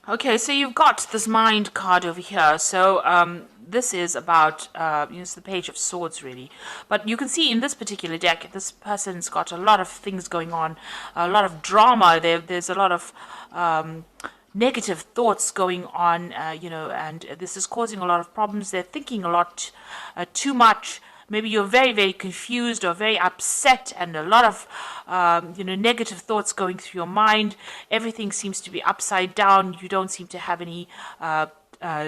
Okay, so you've got this mind card over here. So this is about it's the Page of Swords, really. But you can see in this particular deck, this person's got a lot of things going on, a lot of drama. There's a lot of negative thoughts going on, and this is causing a lot of problems. They're thinking a lot, too much. Maybe you're very, very confused or very upset, and a lot of, negative thoughts going through your mind. Everything seems to be upside down. You don't seem to have any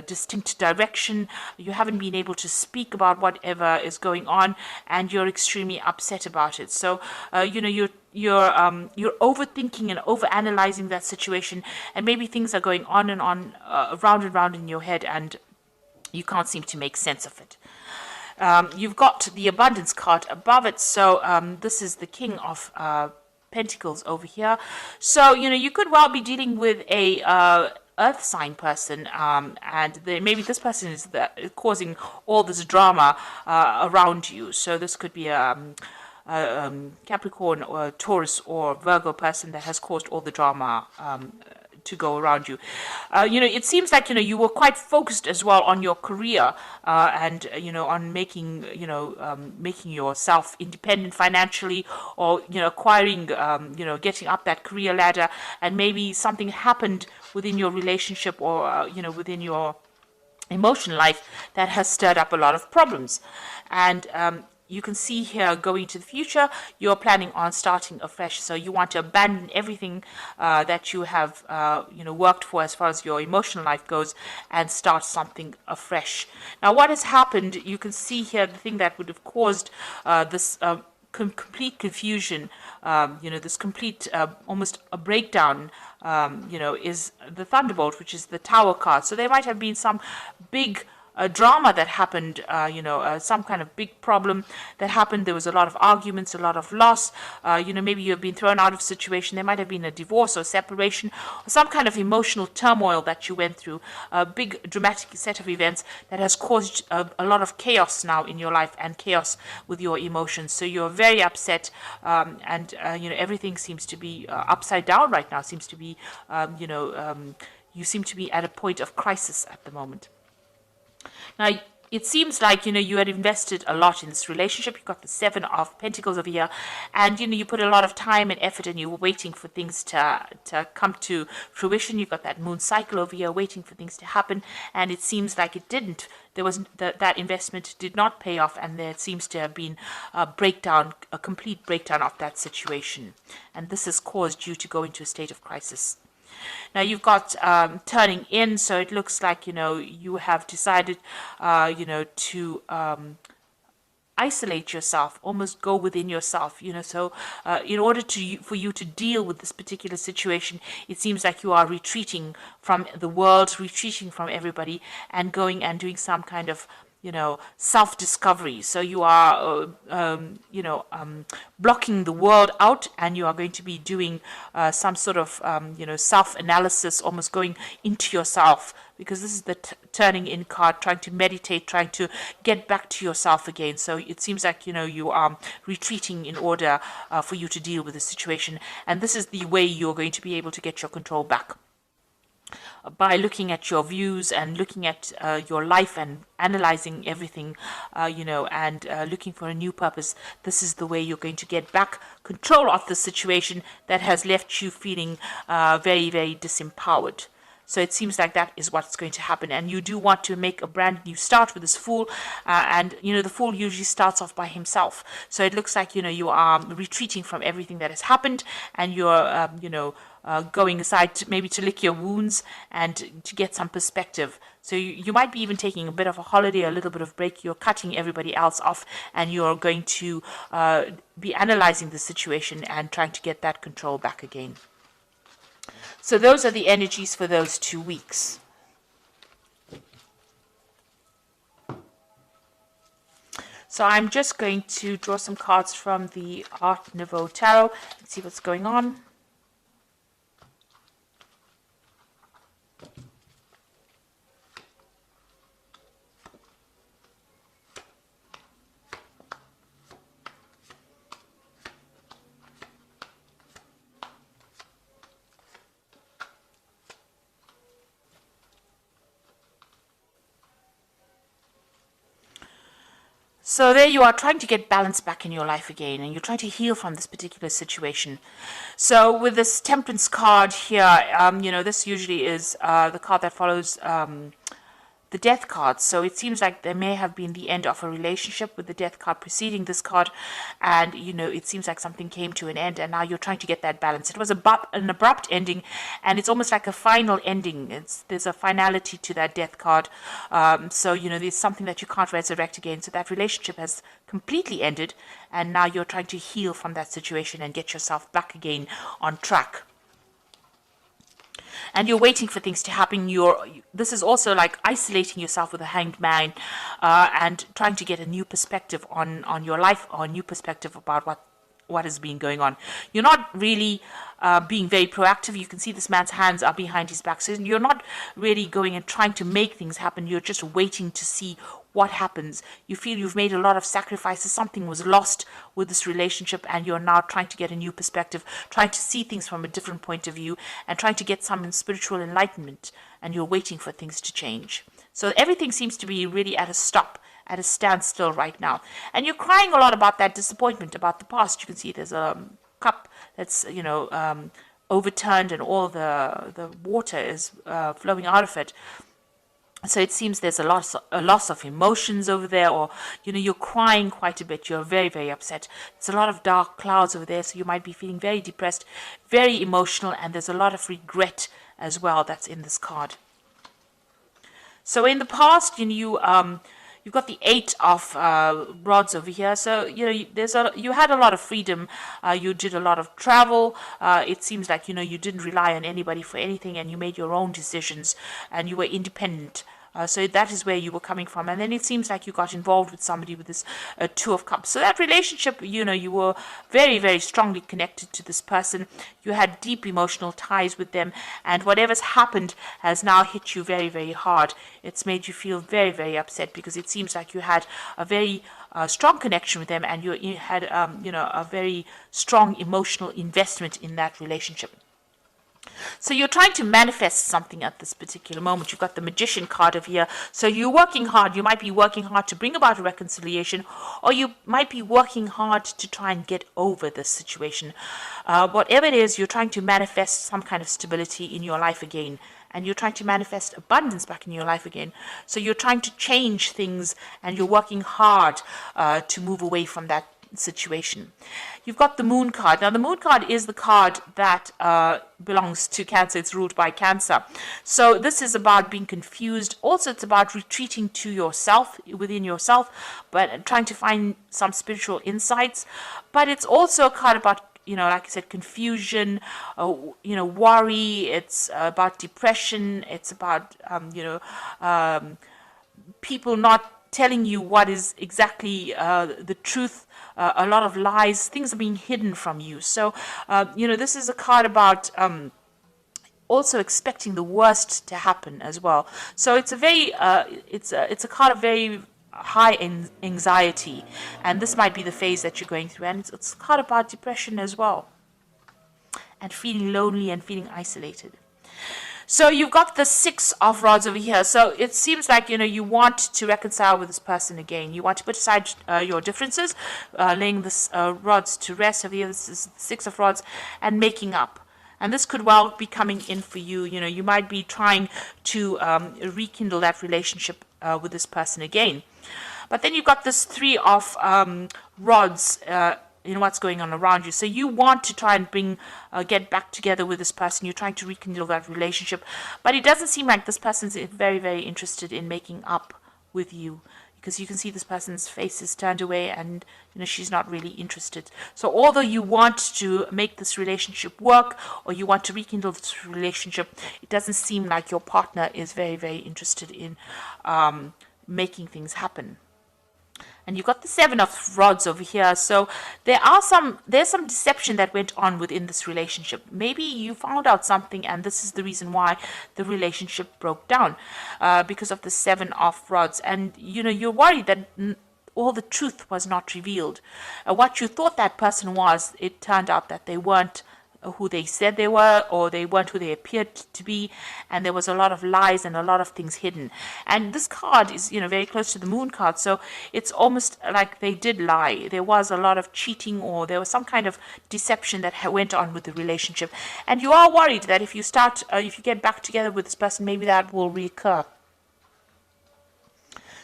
distinct direction. You haven't been able to speak about whatever is going on, and you're extremely upset about it. So, you're overthinking and overanalyzing that situation, and maybe things are going on and on, round and round in your head, and you can't seem to make sense of it. You've got the abundance card above it. So this is the King of Pentacles over here. So, you could well be dealing with a earth sign person, and maybe this person is causing all this drama around you. So this could be Capricorn or Taurus or Virgo person that has caused all the drama to go around you. It seems like you were quite focused as well on your career, and on making making yourself independent financially, or acquiring getting up that career ladder, and maybe something happened within your relationship, or within your emotional life that has stirred up a lot of problems. And you can see here, going to the future, you're planning on starting afresh. So you want to abandon everything that you have worked for as far as your emotional life goes, and start something afresh. Now, what has happened, you can see here, the thing that would have caused this complete confusion, this complete, almost a breakdown, is the Thunderbolt, which is the Tower card. So there might have been some big drama that happened, some kind of big problem that happened. There was a lot of arguments, a lot of loss. Maybe you've been thrown out of a situation. There might have been a divorce or separation, or some kind of emotional turmoil that you went through. A big dramatic set of events that has caused a lot of chaos now in your life, and chaos with your emotions. So you're very upset, and everything seems to be upside down right now. Seems to be, you seem to be at a point of crisis at the moment. Now, it seems like, you had invested a lot in this relationship. You got the Seven of Pentacles over here, and, you put a lot of time and effort, and you were waiting for things to come to fruition. You got that moon cycle over here, waiting for things to happen, and it seems like it didn't. There was that investment did not pay off, and there seems to have been a breakdown, a complete breakdown of that situation. And this has caused you to go into a state of crisis. Now you've got turning in, so it looks like you have decided to isolate yourself, almost go within yourself. So in order for you to deal with this particular situation, it seems like you are retreating from the world, retreating from everybody, and going and doing some kind of self-discovery. So you are, blocking the world out, and you are going to be doing some sort of, self-analysis, almost going into yourself, because this is the turning in card, trying to meditate, trying to get back to yourself again. So it seems like, you are retreating in order for you to deal with the situation. And this is the way you're going to be able to get your control back, by looking at your views and looking at your life and analyzing everything, and looking for a new purpose. This is the way you're going to get back control of the situation that has left you feeling very, very disempowered. So it seems like that is what's going to happen. And you do want to make a brand new start with this Fool. And, the Fool usually starts off by himself. So it looks like, you are retreating from everything that has happened, and you're, going aside maybe to lick your wounds and to get some perspective. So you might be even taking a bit of a holiday, a little bit of break. You're cutting everybody else off, and you're going to be analyzing the situation and trying to get that control back again. So those are the energies for those 2 weeks. So I'm just going to draw some cards from the Art Nouveau Tarot and see what's going on. So there you are trying to get balance back in your life again, and you're trying to heal from this particular situation. So with this Temperance card here, this usually is the card that follows the Death card. So it seems like there may have been the end of a relationship with the Death card preceding this card, and it seems like something came to an end, and now you're trying to get that balance. It was an abrupt ending, and it's almost like a final ending. There's a finality to that Death card. So there's something that you can't resurrect again. So that relationship has completely ended, and now you're trying to heal from that situation and get yourself back again on track. And you're waiting for things to happen. This is also like isolating yourself with a hanged man, and trying to get a new perspective on your life, or a new perspective about what has been going on. You're not really being very proactive. You can see this man's hands are behind his back. So you're not really going and trying to make things happen. You're just waiting to see what happens. You feel you've made a lot of sacrifices. Something was lost with this relationship, and you're now trying to get a new perspective, trying to see things from a different point of view, and trying to get some spiritual enlightenment, and you're waiting for things to change. So everything seems to be really at a stop, at a standstill right now. And you're crying a lot about that disappointment, about the past. You can see there's a cup that's, overturned, and all the water is flowing out of it. So it seems there's a loss of emotions over there, or, you're crying quite a bit. You're very, very upset. There's a lot of dark clouds over there, so you might be feeling very depressed, very emotional, and there's a lot of regret as well that's in this card. So in the past, you've got the 8 of rods over here. So you had a lot of freedom. You did a lot of travel. It seems like you didn't rely on anybody for anything, and you made your own decisions, and you were independent. So that is where you were coming from. And then it seems like you got involved with somebody with this 2 of Cups. So that relationship, you were very, very strongly connected to this person. You had deep emotional ties with them. And whatever's happened has now hit you very, very hard. It's made you feel very, very upset, because it seems like you had a very strong connection with them, and you had, a very strong emotional investment in that relationship. So you're trying to manifest something at this particular moment. You've got the Magician card over here. So you're working hard. You might be working hard to bring about a reconciliation, or you might be working hard to try and get over this situation. Whatever it is, you're trying to manifest some kind of stability in your life again. And you're trying to manifest abundance back in your life again. So you're trying to change things, and you're working hard to move away from that situation. You've got the Moon card. Now, the Moon card is the card that belongs to Cancer. It's ruled by Cancer. So this is about being confused. Also, it's about retreating to yourself, within yourself, but trying to find some spiritual insights. But it's also a card about, like I said, confusion, worry. It's about depression. It's about, people not telling you what is exactly the truth. A lot of lies. Things are being hidden from you. So, this is a card about also expecting the worst to happen as well. So it's a very, it's a card of very high anxiety, and this might be the phase that you're going through. And it's a card about depression as well, and feeling lonely and feeling isolated. So you've got the 6 of rods over here. So it seems like, you want to reconcile with this person again. You want to put aside your differences, laying this rods to rest over here. This is 6 of rods, and making up. And this could well be coming in for you. You might be trying to rekindle that relationship with this person again. But then you've got this 3 of rods, what's going on around you. So you want to try and get back together with this person. You're trying to rekindle that relationship, but it doesn't seem like this person's very, very interested in making up with you, because you can see this person's face is turned away, and she's not really interested. So although you want to make this relationship work, or you want to rekindle this relationship, it doesn't seem like your partner is very, very interested in making things happen. And you've got the 7 of rods over here. So there's some deception that went on within this relationship. Maybe you found out something, and this is the reason why the relationship broke down, because of the 7 of rods. And you're worried that all the truth was not revealed. What you thought that person was, it turned out that they weren't who they said they were, or they weren't who they appeared to be, and there was a lot of lies and a lot of things hidden. And this card is, very close to the moon card, so it's almost like they did lie. There was a lot of cheating, or there was some kind of deception that went on with the relationship, and you are worried that if you get back together with this person, maybe that will reoccur.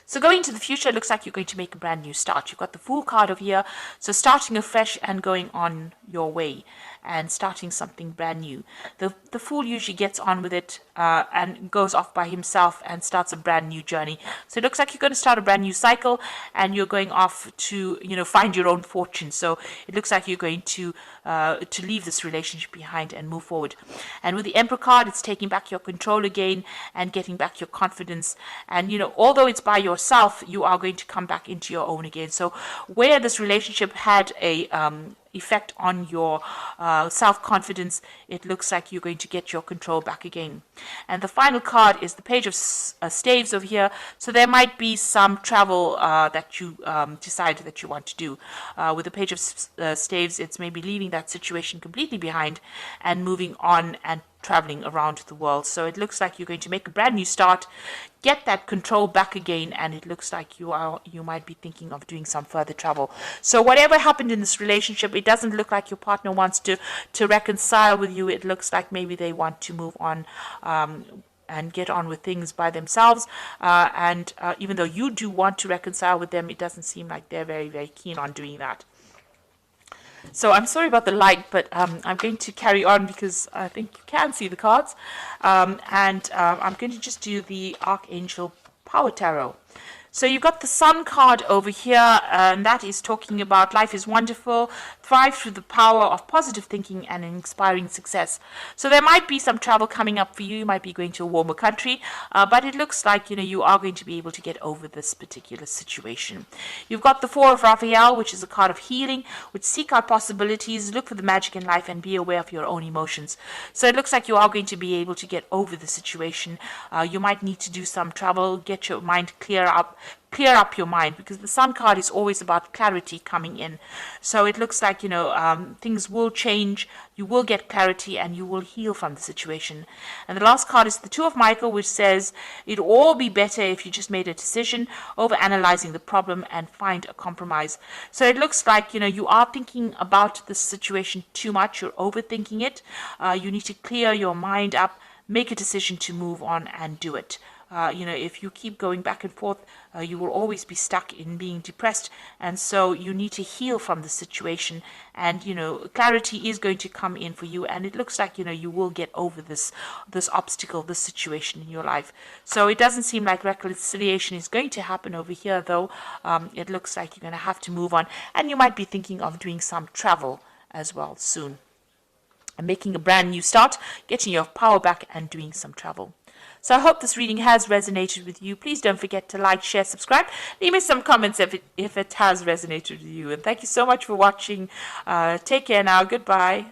So going into the future, it looks like you're going to make a brand new start. You've got the Fool card over here. So starting afresh and going on your way and starting something brand new. The Fool usually gets on with it and goes off by himself and starts a brand new journey. So it looks like you're going to start a brand new cycle and you're going off to, find your own fortune. So it looks like you're going to leave this relationship behind and move forward. And with the Emperor card, it's taking back your control again and getting back your confidence. And, although it's by yourself, you are going to come back into your own again. So where this relationship had a effect on your self-confidence, it looks like you're going to get your control back again. And the final card is the Page of Staves over here. So there might be some travel that you decide that you want to do. With the Page of Staves, it's maybe leaving that situation completely behind and moving on and traveling around the world. So it looks like you're going to make a brand new start, get that control back again, and it looks like you might be thinking of doing some further travel. So whatever happened in this relationship, it doesn't look like your partner wants to reconcile with you. It looks like maybe they want to move on and get on with things by themselves. And even though you do want to reconcile with them, it doesn't seem like they're very, very keen on doing that. So I'm sorry about the light, but I'm going to carry on because I think you can see the cards. I'm going to just do the Archangel Power Tarot. So you've got the Sun card over here, and that is talking about life is wonderful, thrive through the power of positive thinking and inspiring success. So there might be some travel coming up for you. You might be going to a warmer country, but it looks like, you are going to be able to get over this particular situation. You've got the Four of Raphael, which is a card of healing, which seek out possibilities, look for the magic in life, and be aware of your own emotions. So it looks like you are going to be able to get over the situation. You might need to do some travel, get your mind clear up your mind, because the Sun card is always about clarity coming in. So it looks like, things will change, you will get clarity, and you will heal from the situation. And the last card is the Two of Michael, which says it'll all be better if you just made a decision over analyzing the problem and find a compromise. So it looks like, you are thinking about the situation too much, you're overthinking it. You need to clear your mind up, make a decision to move on and do it. If you keep going back and forth, you will always be stuck in being depressed. And so you need to heal from the situation. And, clarity is going to come in for you. And it looks like, you will get over this obstacle, this situation in your life. So it doesn't seem like reconciliation is going to happen over here, though. It looks like you're going to have to move on. And you might be thinking of doing some travel as well soon. And making a brand new start, getting your power back and doing some travel. So I hope this reading has resonated with you. Please don't forget to like, share, subscribe. Leave me some comments if it has resonated with you. And thank you so much for watching. Take care now. Goodbye.